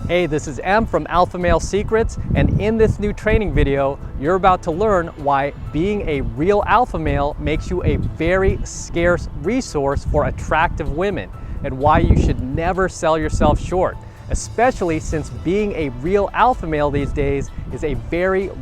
Hey, this is M from AlphaMaleSecrets, and in this new training video, you're about to learn why being a real alpha male makes you a very scarce resource for attractive women, and why you should never sell yourself short, especially since being a real alpha male these days is a very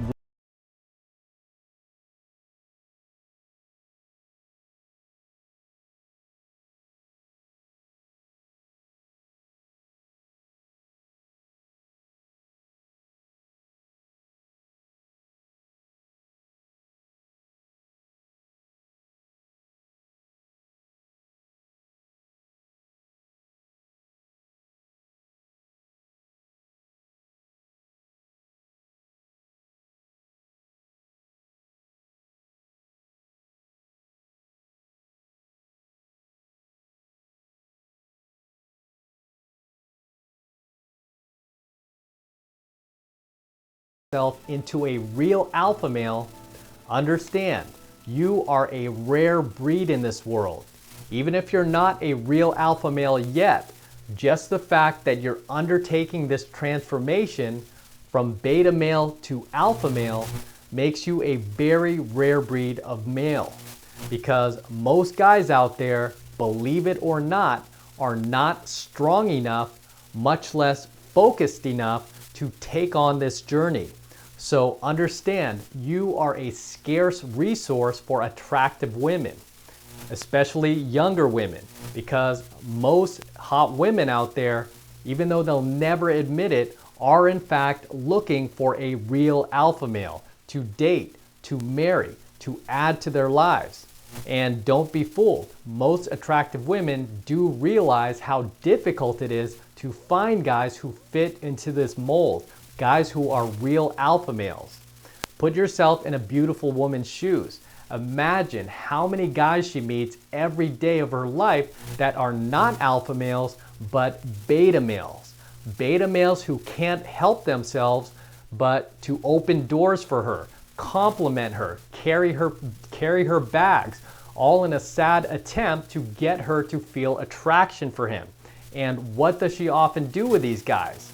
into a real alpha male, understand you are a rare breed in this world. Even if you're not a real alpha male yet, just the fact that you're undertaking this transformation from beta male to alpha male makes you a very rare breed of male. Because most guys out there, believe it or not, are not strong enough, much less focused enough to take on this journey. So understand, you are a scarce resource for attractive women, especially younger women, because most hot women out there, even though they'll never admit it, are in fact looking for a real alpha male to date, to marry, to add to their lives. And don't be fooled, most attractive women do realize how difficult it is to find guys who fit into this mold, guys who are real alpha males. Put yourself in a beautiful woman's shoes. Imagine how many guys she meets every day of her life that are not alpha males, but beta males. Beta males who can't help themselves but to open doors for her, compliment her, carry her bags, all in a sad attempt to get her to feel attraction for him. And what does she often do with these guys?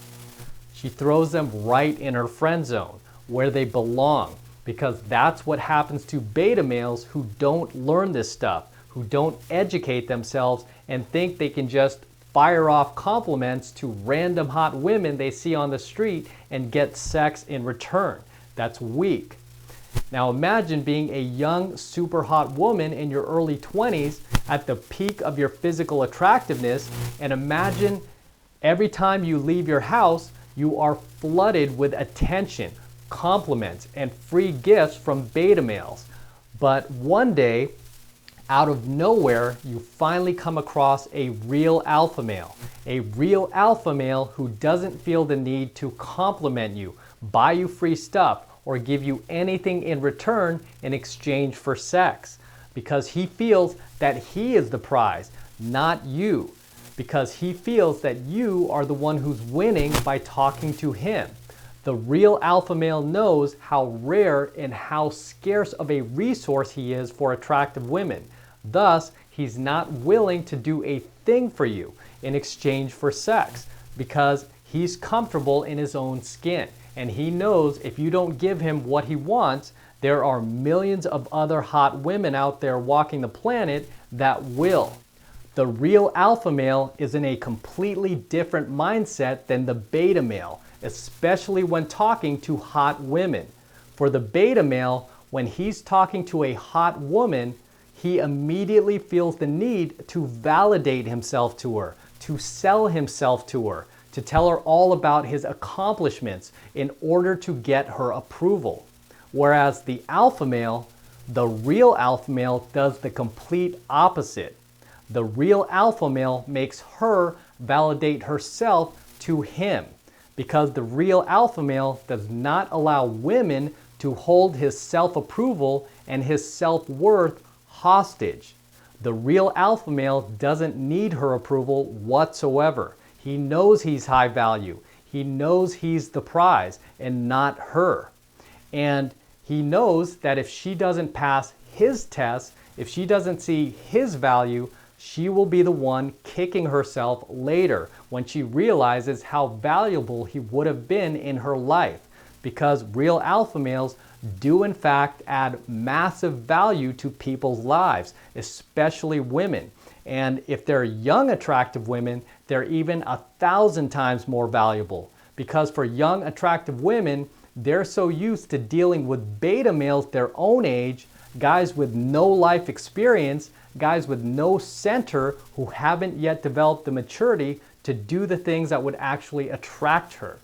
She throws them right in her friend zone, where they belong, because that's what happens to beta males who don't learn this stuff, who don't educate themselves and think they can just fire off compliments to random hot women they see on the street and get sex in return. That's weak. Now imagine being a young, super hot woman in your early 20s at the peak of your physical attractiveness, and imagine every time you leave your house, you are flooded with attention, compliments, and free gifts from beta males. But one day, out of nowhere, you finally come across a real alpha male who doesn't feel the need to compliment you, buy you free stuff, or give you anything in return in exchange for sex, because he feels that he is the prize, not you. Because he feels that you are the one who's winning by talking to him. The real alpha male knows how rare and how scarce of a resource he is for attractive women. Thus, he's not willing to do a thing for you in exchange for sex, because he's comfortable in his own skin. And he knows if you don't give him what he wants, there are millions of other hot women out there walking the planet that will. The real alpha male is in a completely different mindset than the beta male, especially when talking to hot women. For the beta male, when he's talking to a hot woman, he immediately feels the need to validate himself to her, to sell himself to her, to tell her all about his accomplishments in order to get her approval. Whereas the alpha male, the real alpha male, does the complete opposite. The real alpha male makes her validate herself to him, because the real alpha male does not allow women to hold his self-approval and his self-worth hostage. The real alpha male doesn't need her approval whatsoever. He knows he's high value. He knows he's the prize and not her. And he knows that if she doesn't pass his test, if she doesn't see his value, she will be the one kicking herself later when she realizes how valuable he would have been in her life, because real alpha males do in fact add massive value to people's lives, especially women. And if they're young, attractive women, they're even 1,000 times more valuable. Because for young, attractive women, they're so used to dealing with beta males their own age, guys with no life experience, guys with no center who haven't yet developed the maturity to do the things that would actually attract her.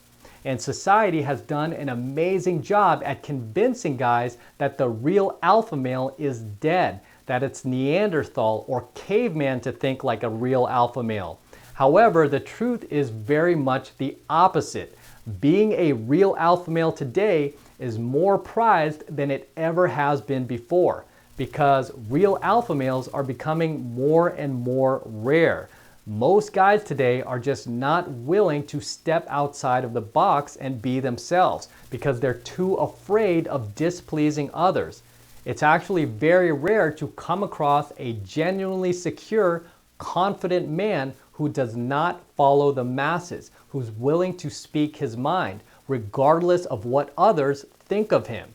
And society has done an amazing job at convincing guys that the real alpha male is dead, that it's Neanderthal or caveman to think like a real alpha male. However, the truth is very much the opposite. Being a real alpha male today is more prized than it ever has been before, because real alpha males are becoming more and more rare. Most guys today are just not willing to step outside of the box and be themselves because they're too afraid of displeasing others. It's actually very rare to come across a genuinely secure, confident man who does not follow the masses, who's willing to speak his mind, regardless of what others think of him.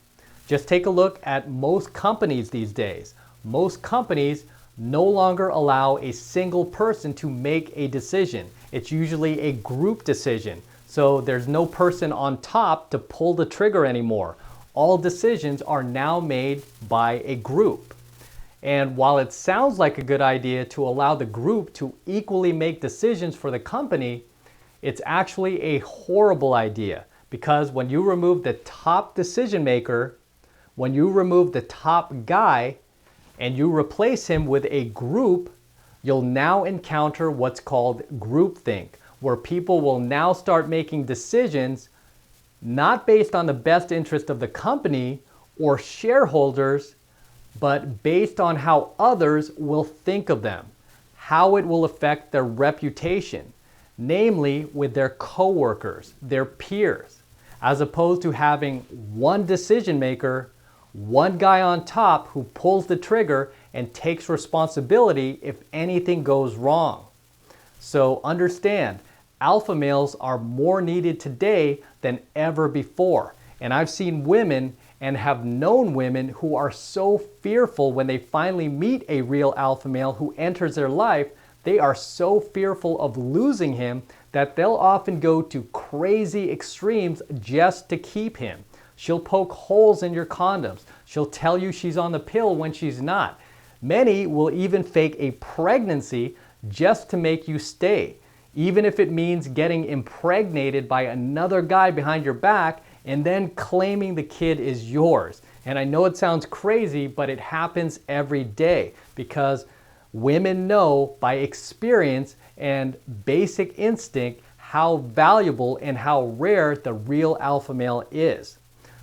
Just take a look at most companies these days. Most companies no longer allow a single person to make a decision. It's usually a group decision. So there's no person on top to pull the trigger anymore. All decisions are now made by a group. And while it sounds like a good idea to allow the group to equally make decisions for the company, it's actually a horrible idea, because when you remove the top decision maker, when you remove the top guy, and you replace him with a group, you'll now encounter what's called groupthink, where people will now start making decisions not based on the best interest of the company or shareholders, but based on how others will think of them, how it will affect their reputation, namely with their coworkers, their peers, as opposed to having one decision maker, one guy on top who pulls the trigger and takes responsibility if anything goes wrong. So understand, alpha males are more needed today than ever before. And I've seen women and have known women who are so fearful when they finally meet a real alpha male who enters their life. They are so fearful of losing him that they'll often go to crazy extremes just to keep him. She'll poke holes in your condoms. She'll tell you she's on the pill when she's not. Many will even fake a pregnancy just to make you stay, even if it means getting impregnated by another guy behind your back and then claiming the kid is yours. And I know it sounds crazy, but it happens every day because women know by experience and basic instinct how valuable and how rare the real alpha male is.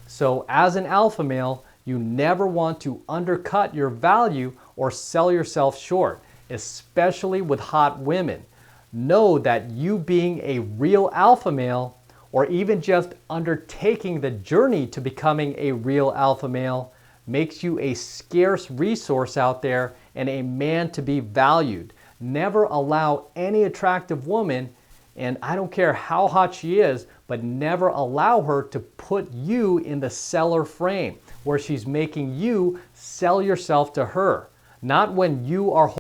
So as an alpha male, you never want to undercut your value or sell yourself short, especially with hot women. Know that you being a real alpha male, or even just undertaking the journey to becoming a real alpha male, makes you a scarce resource out there and a man to be valued. Never allow any attractive woman, and I don't care how hot she is, but never allow her to put you in the seller frame where she's making you sell yourself to her. Not when you are